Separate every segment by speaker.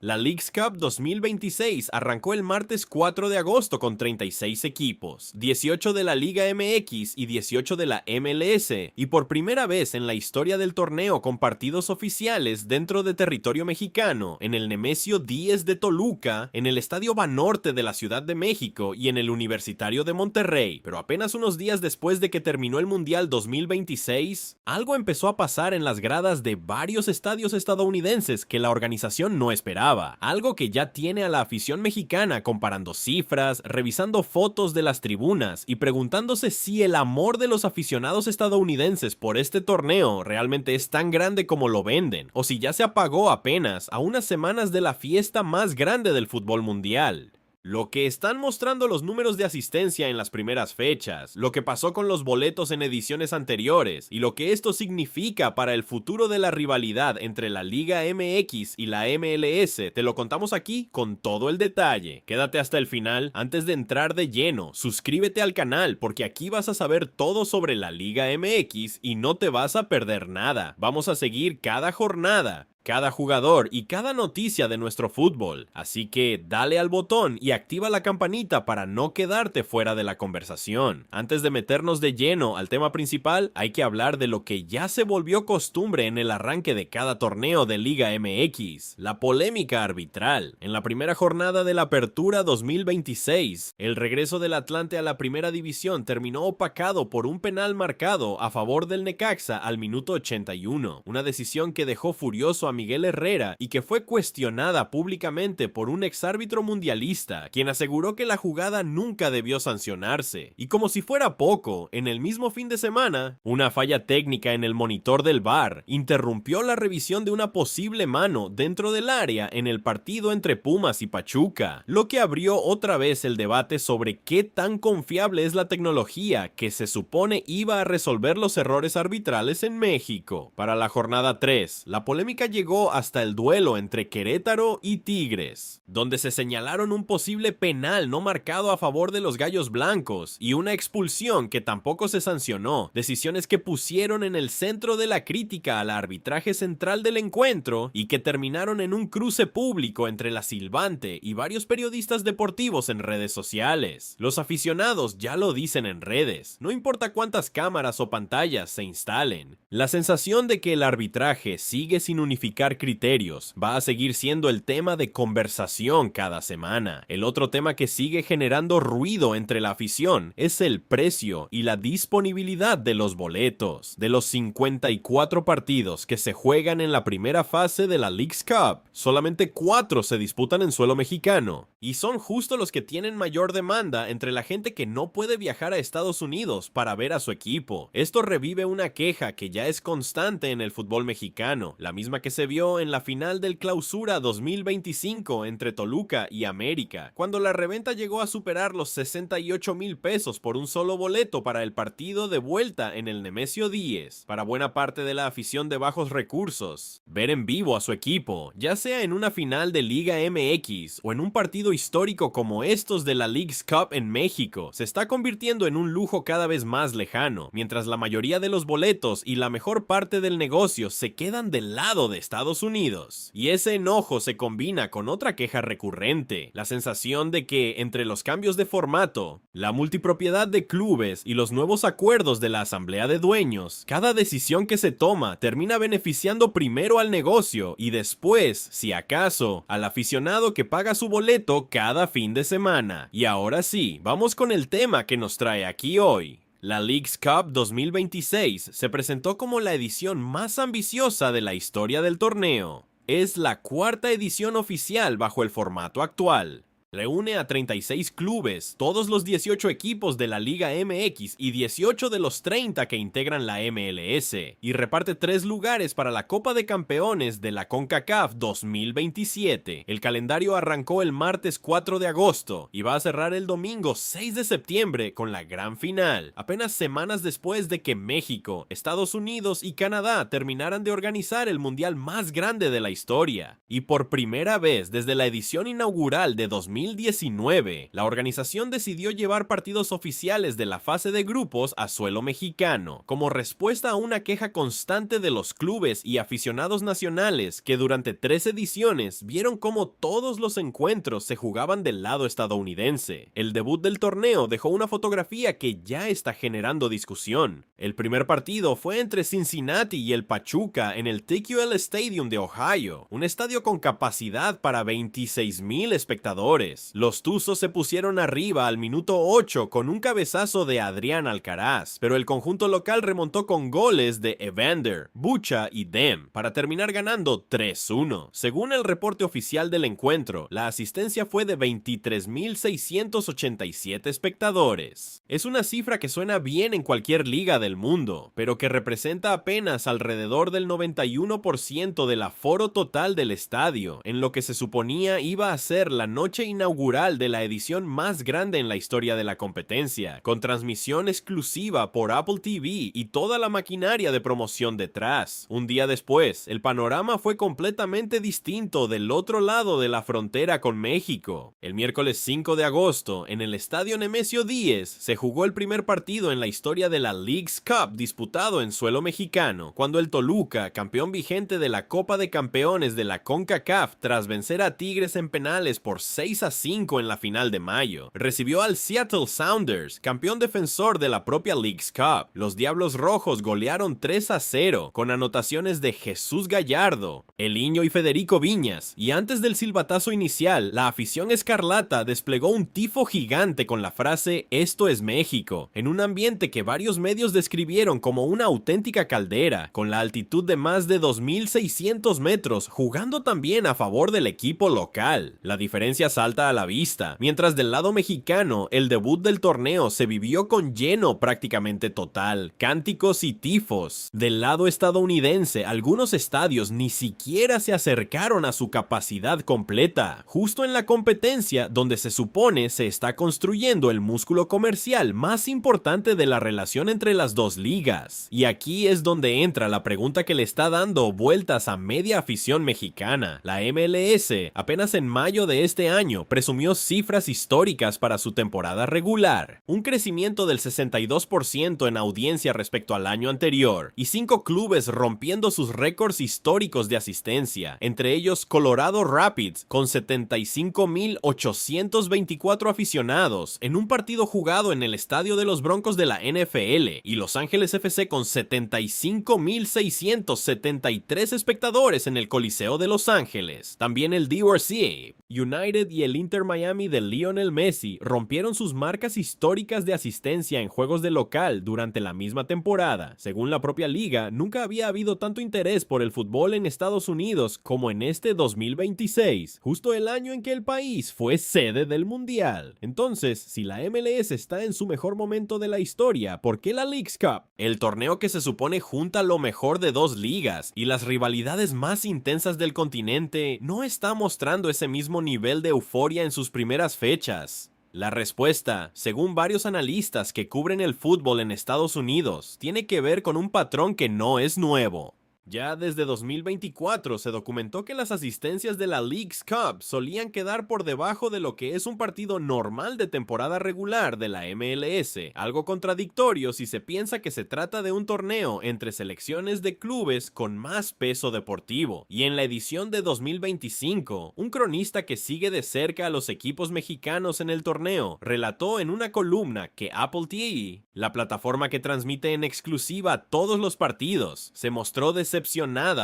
Speaker 1: La Leagues Cup 2026 arrancó el martes 4 de agosto con 36 equipos, 18 de la Liga MX y 18 de la MLS, y por primera vez en la historia del torneo con partidos oficiales dentro de territorio mexicano, en el Nemesio 10 de Toluca, en el Estadio Banorte de la Ciudad de México y en el Universitario de Monterrey. Pero apenas unos días después de que terminó el Mundial 2026, algo empezó a pasar en las gradas de varios estadios estadounidenses que la organización no esperaba. Algo que ya tiene a la afición mexicana comparando cifras, revisando fotos de las tribunas y preguntándose si el amor de los aficionados estadounidenses por este torneo realmente es tan grande como lo venden, o si ya se apagó apenas a unas semanas de la fiesta más grande del fútbol mundial. Lo que están mostrando los números de asistencia en las primeras fechas, lo que pasó con los boletos en ediciones anteriores y lo que esto significa para el futuro de la rivalidad entre la Liga MX y la MLS, te lo contamos aquí con todo el detalle. Quédate hasta el final. Antes de entrar de lleno, suscríbete al canal porque aquí vas a saber todo sobre la Liga MX y no te vas a perder nada. Vamos a seguir cada jornada, cada jugador y cada noticia de nuestro fútbol, así que dale al botón y activa la campanita para no quedarte fuera de la conversación. Antes de meternos de lleno al tema principal, hay que hablar de lo que ya se volvió costumbre en el arranque de cada torneo de Liga MX, la polémica arbitral. En la primera jornada de la Apertura 2026, el regreso del Atlante a la primera división terminó opacado por un penal marcado a favor del Necaxa al minuto 81, una decisión que dejó furioso a Miguel Herrera y que fue cuestionada públicamente por un exárbitro mundialista, quien aseguró que la jugada nunca debió sancionarse. Y como si fuera poco, en el mismo fin de semana, una falla técnica en el monitor del VAR interrumpió la revisión de una posible mano dentro del área en el partido entre Pumas y Pachuca, lo que abrió otra vez el debate sobre qué tan confiable es la tecnología que se supone iba a resolver los errores arbitrales en México. Para la jornada 3, la polémica llegó hasta el duelo entre Querétaro y Tigres, donde se señalaron un posible penal no marcado a favor de los Gallos Blancos y una expulsión que tampoco se sancionó, decisiones que pusieron en el centro de la crítica al arbitraje central del encuentro y que terminaron en un cruce público entre la silbante y varios periodistas deportivos en redes sociales. Los aficionados ya lo dicen en redes, no importa cuántas cámaras o pantallas se instalen. La sensación de que el arbitraje sigue sin unificar criterios va a seguir siendo el tema de conversación cada semana. El otro tema que sigue generando ruido entre la afición es el precio y la disponibilidad de los boletos. De los 54 partidos que se juegan en la primera fase de la Leagues Cup, solamente 4 se disputan en suelo mexicano, y son justo los que tienen mayor demanda entre la gente que no puede viajar a Estados Unidos para ver a su equipo. Esto revive una queja que ya es constante en el fútbol mexicano, la misma que se vio en la final del Clausura 2025 entre Toluca y América, cuando la reventa llegó a superar los 68,000 pesos por un solo boleto para el partido de vuelta en el Nemesio 10. Para buena parte de la afición de bajos recursos, ver en vivo a su equipo, ya sea en una final de Liga MX o en un partido histórico como estos de la Leagues Cup en México, se está convirtiendo en un lujo cada vez más lejano, mientras la mayoría de los boletos y la mejor parte del negocio se quedan del lado de Estados Unidos. Y ese enojo se combina con otra queja recurrente, la sensación de que entre los cambios de formato, la multipropiedad de clubes y los nuevos acuerdos de la asamblea de dueños, cada decisión que se toma termina beneficiando primero al negocio y después, si acaso, al aficionado que paga su boleto cada fin de semana. Y ahora sí, vamos con el tema que nos trae aquí hoy. La Leagues Cup 2026 se presentó como la edición más ambiciosa de la historia del torneo. Es la cuarta edición oficial bajo el formato actual. Reúne a 36 clubes, todos los 18 equipos de la Liga MX y 18 de los 30 que integran la MLS, y reparte 3 lugares para la Copa de Campeones de la CONCACAF 2027. El calendario arrancó el martes 4 de agosto y va a cerrar el domingo 6 de septiembre con la gran final, apenas semanas después de que México, Estados Unidos y Canadá terminaran de organizar el mundial más grande de la historia. Y por primera vez desde la edición inaugural de 2000 2019, la organización decidió llevar partidos oficiales de la fase de grupos a suelo mexicano, como respuesta a una queja constante de los clubes y aficionados nacionales que durante 3 ediciones vieron cómo todos los encuentros se jugaban del lado estadounidense. El debut del torneo dejó una fotografía que ya está generando discusión. El primer partido fue entre Cincinnati y el Pachuca en el TQL Stadium de Ohio, un estadio con capacidad para 26,000 espectadores. Los Tuzos se pusieron arriba al minuto 8 con un cabezazo de Adrián Alcaraz, pero el conjunto local remontó con goles de Evander, Bucha y Dem para terminar ganando 3-1. Según el reporte oficial del encuentro, la asistencia fue de 23,687 espectadores. Es una cifra que suena bien en cualquier liga del mundo, pero que representa apenas alrededor del 91% del aforo total del estadio, en lo que se suponía iba a ser la noche inaugural de la edición más grande en la historia de la competencia, con transmisión exclusiva por Apple TV y toda la maquinaria de promoción detrás. Un día después, el panorama fue completamente distinto del otro lado de la frontera con México. El miércoles 5 de agosto, en el estadio Nemesio 10, se jugó el primer partido en la historia de la Leagues Cup disputado en suelo mexicano, cuando el Toluca, campeón vigente de la Copa de Campeones de la CONCACAF tras vencer a Tigres en penales por 6-5 en la final de mayo, recibió al Seattle Sounders, campeón defensor de la propia Leagues Cup. Los Diablos Rojos golearon 3-0 con anotaciones de Jesús Gallardo, Eliño y Federico Viñas, y antes del silbatazo inicial, la afición escarlata desplegó un tifo gigante con la frase "Esto es México", en un ambiente que varios medios describieron como una auténtica caldera, con la altitud de más de 2,600 metros, jugando también a favor del equipo local. La diferencia salta a la vista, mientras del lado mexicano, el debut del torneo se vivió con lleno prácticamente total, cánticos y tifos. Del lado estadounidense, algunos estadios ni siquiera se acercaron a su capacidad completa, justo en la competencia donde se supone se está construyendo el músculo comercial más importante de la relación entre las dos ligas. Y aquí es donde entra la pregunta que le está dando vueltas a media afición mexicana. La MLS, apenas en mayo de este año, presumió cifras históricas para su temporada regular, un crecimiento del 62% en audiencia respecto al año anterior, y 5 clubes rompiendo sus récords históricos de asistencia, entre ellos Colorado Rapids con 75,824 aficionados en un partido jugado en el estadio de los Broncos de la NFL, y Los Ángeles FC con 75,673 espectadores en el Coliseo de Los Ángeles. También el DRC United y el Inter Miami de Lionel Messi rompieron sus marcas históricas de asistencia en juegos de local durante la misma temporada. Según la propia liga, nunca había habido tanto interés por el fútbol en Estados Unidos como en este 2026, justo el año en que el país fue sede del Mundial. Entonces, si la MLS está en su mejor momento de la historia, ¿por qué la Leagues Cup? El torneo que se supone junta lo mejor de dos ligas y las rivalidades más intensas del continente, no está mostrando ese mismo nivel de euforia en sus primeras fechas. La respuesta, según varios analistas que cubren el fútbol en Estados Unidos, tiene que ver con un patrón que no es nuevo. Ya desde 2024 se documentó que las asistencias de la Leagues Cup solían quedar por debajo de lo que es un partido normal de temporada regular de la MLS, algo contradictorio si se piensa que se trata de un torneo entre selecciones de clubes con más peso deportivo. Y en la edición de 2025, un cronista que sigue de cerca a los equipos mexicanos en el torneo, relató en una columna que Apple TV, la plataforma que transmite en exclusiva todos los partidos, se mostró decepcionada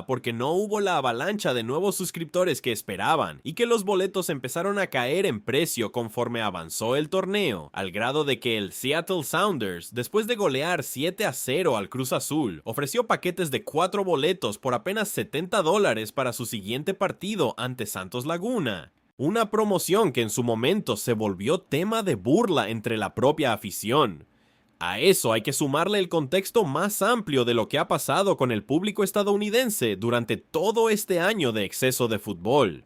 Speaker 1: porque no hubo la avalancha de nuevos suscriptores que esperaban y que los boletos empezaron a caer en precio conforme avanzó el torneo, al grado de que el Seattle Sounders, después de golear 7-0 al Cruz Azul, ofreció paquetes de 4 boletos por apenas $70 para su siguiente partido ante Santos Laguna. Una promoción que en su momento se volvió tema de burla entre la propia afición. A eso hay que sumarle el contexto más amplio de lo que ha pasado con el público estadounidense durante todo este año de exceso de fútbol.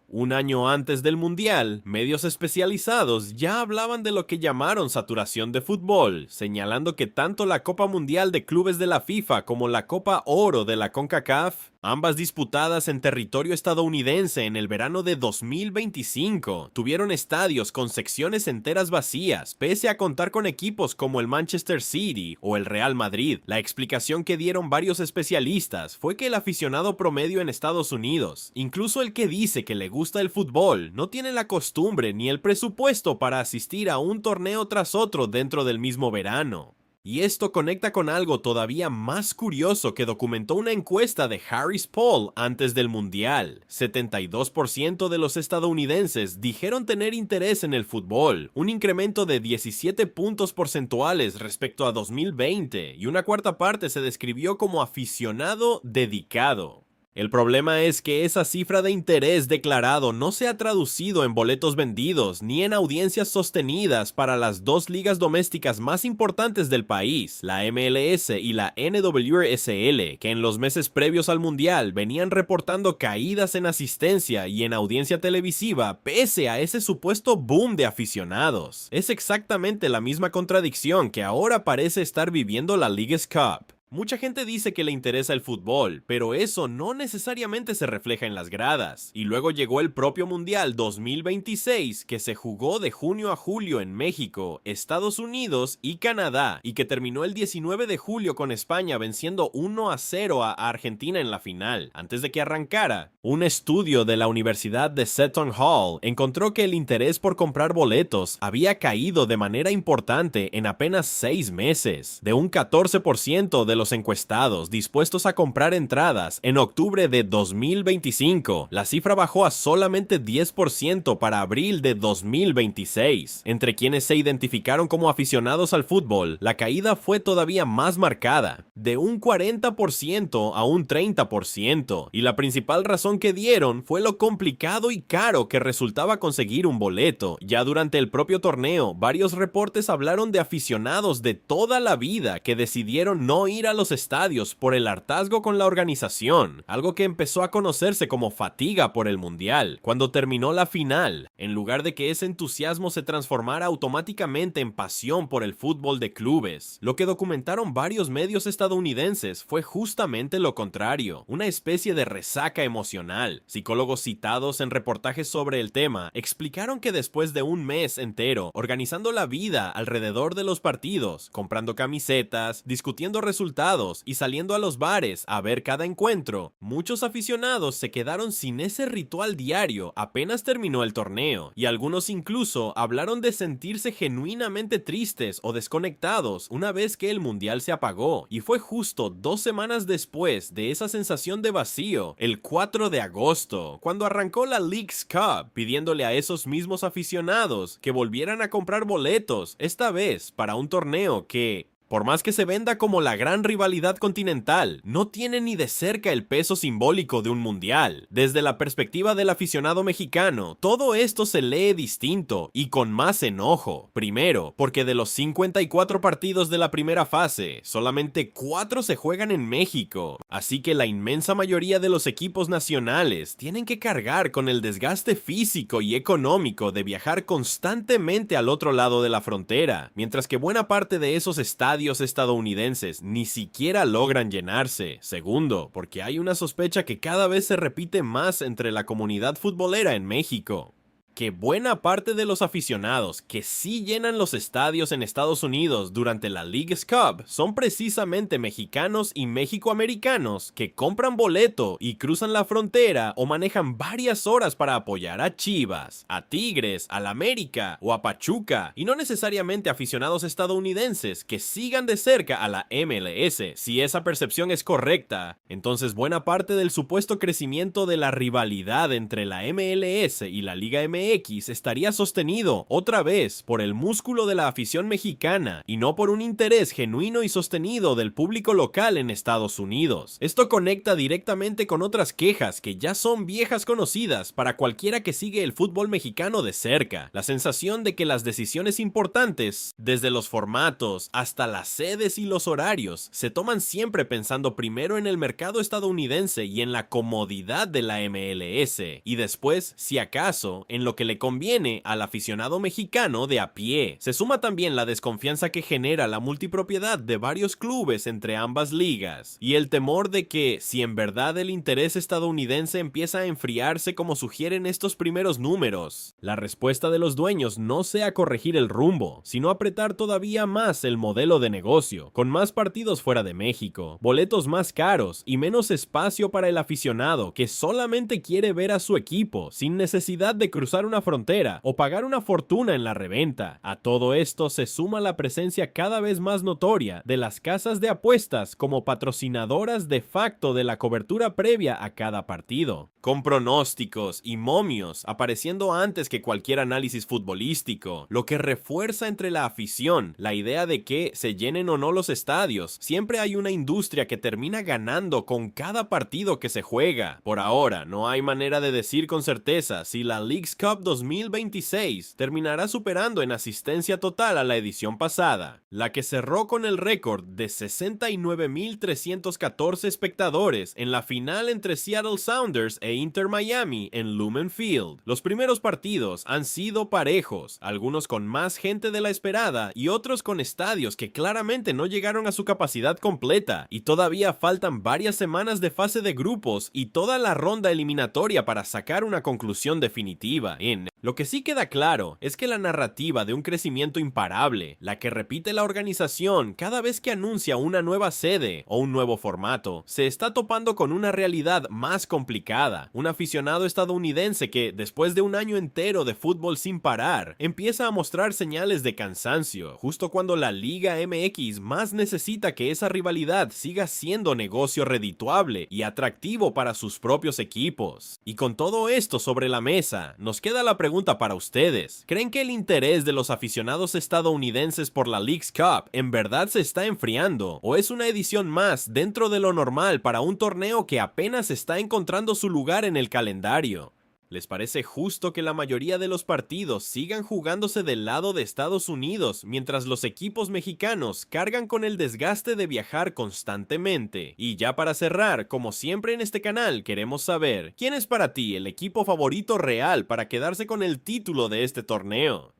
Speaker 1: Un año antes del Mundial, medios especializados ya hablaban de lo que llamaron saturación de fútbol, señalando que tanto la Copa Mundial de Clubes de la FIFA como la Copa Oro de la CONCACAF ambas disputadas en territorio estadounidense en el verano de 2025, tuvieron estadios con secciones enteras vacías, pese a contar con equipos como el Manchester City o el Real Madrid. La explicación que dieron varios especialistas fue que el aficionado promedio en Estados Unidos, incluso el que dice que le gusta el fútbol, no tiene la costumbre ni el presupuesto para asistir a un torneo tras otro dentro del mismo verano. Y esto conecta con algo todavía más curioso que documentó una encuesta de Harris Poll antes del Mundial. 72% de los estadounidenses dijeron tener interés en el fútbol, un incremento de 17 puntos porcentuales respecto a 2020, y una cuarta parte se describió como aficionado dedicado. El problema es que esa cifra de interés declarado no se ha traducido en boletos vendidos ni en audiencias sostenidas para las dos ligas domésticas más importantes del país, la MLS y la NWSL, que en los meses previos al Mundial venían reportando caídas en asistencia y en audiencia televisiva pese a ese supuesto boom de aficionados. Es exactamente la misma contradicción que ahora parece estar viviendo la Leagues Cup. Mucha gente dice que le interesa el fútbol, pero eso no necesariamente se refleja en las gradas. Y luego llegó el propio Mundial 2026, que se jugó de junio a julio en México, Estados Unidos y Canadá, y que terminó el 19 de julio con España venciendo 1-0 a Argentina en la final. Antes de que arrancara, un estudio de la Universidad de Seton Hall encontró que el interés por comprar boletos había caído de manera importante en apenas 6 meses, de un 14% de los encuestados dispuestos a comprar entradas en octubre de 2025. La cifra bajó a solamente 10% para abril de 2026. Entre quienes se identificaron como aficionados al fútbol, la caída fue todavía más marcada, de un 40% a un 30%, y la principal razón que dieron fue lo complicado y caro que resultaba conseguir un boleto. Ya durante el propio torneo, varios reportes hablaron de aficionados de toda la vida que decidieron no ir a los estadios por el hartazgo con la organización, algo que empezó a conocerse como fatiga por el Mundial. Cuando terminó la final, en lugar de que ese entusiasmo se transformara automáticamente en pasión por el fútbol de clubes, lo que documentaron varios medios estadounidenses fue justamente lo contrario, una especie de resaca emocional. Psicólogos citados en reportajes sobre el tema explicaron que después de un mes entero organizando la vida alrededor de los partidos, comprando camisetas, discutiendo resultados y saliendo a los bares a ver cada encuentro, muchos aficionados se quedaron sin ese ritual diario apenas terminó el torneo, y algunos incluso hablaron de sentirse genuinamente tristes o desconectados una vez que el mundial se apagó. Y fue justo 2 semanas después de esa sensación de vacío, el 4 de agosto, cuando arrancó la Leagues Cup, pidiéndole a esos mismos aficionados que volvieran a comprar boletos, esta vez para un torneo que, por más que se venda como la gran rivalidad continental, no tiene ni de cerca el peso simbólico de un mundial. Desde la perspectiva del aficionado mexicano, todo esto se lee distinto y con más enojo. Primero, porque de los 54 partidos de la primera fase, solamente 4 se juegan en México, así que la inmensa mayoría de los equipos nacionales tienen que cargar con el desgaste físico y económico de viajar constantemente al otro lado de la frontera, mientras que buena parte de esos estadios estadounidenses ni siquiera logran llenarse. Segundo, porque hay una sospecha que cada vez se repite más entre la comunidad futbolera en México, que buena parte de los aficionados que sí llenan los estadios en Estados Unidos durante la Leagues Cup son precisamente mexicanos y mexicoamericanos que compran boleto y cruzan la frontera o manejan varias horas para apoyar a Chivas, a Tigres, al América o a Pachuca, y no necesariamente aficionados estadounidenses que sigan de cerca a la MLS. Si esa percepción es correcta, entonces buena parte del supuesto crecimiento de la rivalidad entre la MLS y la Liga MX estaría sostenido otra vez por el músculo de la afición mexicana y no por un interés genuino y sostenido del público local en Estados Unidos. Esto conecta directamente con otras quejas que ya son viejas conocidas para cualquiera que sigue el fútbol mexicano de cerca: la sensación de que las decisiones importantes, desde los formatos hasta las sedes y los horarios, se toman siempre pensando primero en el mercado estadounidense y en la comodidad de la MLS, y después, si acaso, en lo lo que le conviene al aficionado mexicano de a pie. Se suma también la desconfianza que genera la multipropiedad de varios clubes entre ambas ligas, y el temor de que, si en verdad el interés estadounidense empieza a enfriarse como sugieren estos primeros números, la respuesta de los dueños no sea corregir el rumbo, sino apretar todavía más el modelo de negocio, con más partidos fuera de México, boletos más caros y menos espacio para el aficionado que solamente quiere ver a su equipo sin necesidad de cruzar una frontera o pagar una fortuna en la reventa. A todo esto se suma la presencia cada vez más notoria de las casas de apuestas como patrocinadoras de facto de la cobertura previa a cada partido, con pronósticos y momios apareciendo antes que cualquier análisis futbolístico, lo que refuerza entre la afición la idea de que, se llenen o no los estadios, siempre hay una industria que termina ganando con cada partido que se juega. Por ahora, no hay manera de decir con certeza si la Leagues Cup 2026 terminará superando en asistencia total a la edición pasada, la que cerró con el récord de 69,314 espectadores en la final entre Seattle Sounders e Inter Miami en Lumen Field. Los primeros partidos han sido parejos, algunos con más gente de la esperada y otros con estadios que claramente no llegaron a su capacidad completa, y todavía faltan varias semanas de fase de grupos y toda la ronda eliminatoria para sacar una conclusión definitiva. Lo que sí queda claro es que la narrativa de un crecimiento imparable, la que repite la organización cada vez que anuncia una nueva sede o un nuevo formato, se está topando con una realidad más complicada. Un aficionado estadounidense que, después de un año entero de fútbol sin parar, empieza a mostrar señales de cansancio, justo cuando la Liga MX más necesita que esa rivalidad siga siendo negocio redituable y atractivo para sus propios equipos. Y con todo esto sobre la mesa, nos queda la pregunta para ustedes. ¿Creen que el interés de los aficionados estadounidenses por la Leagues Cup en verdad se está enfriando? ¿O es una edición más dentro de lo normal para un torneo que apenas está encontrando su lugar en el calendario? ¿Les parece justo que la mayoría de los partidos sigan jugándose del lado de Estados Unidos mientras los equipos mexicanos cargan con el desgaste de viajar constantemente? Y ya para cerrar, como siempre en este canal, queremos saber, ¿quién es para ti el equipo favorito real para quedarse con el título de este torneo?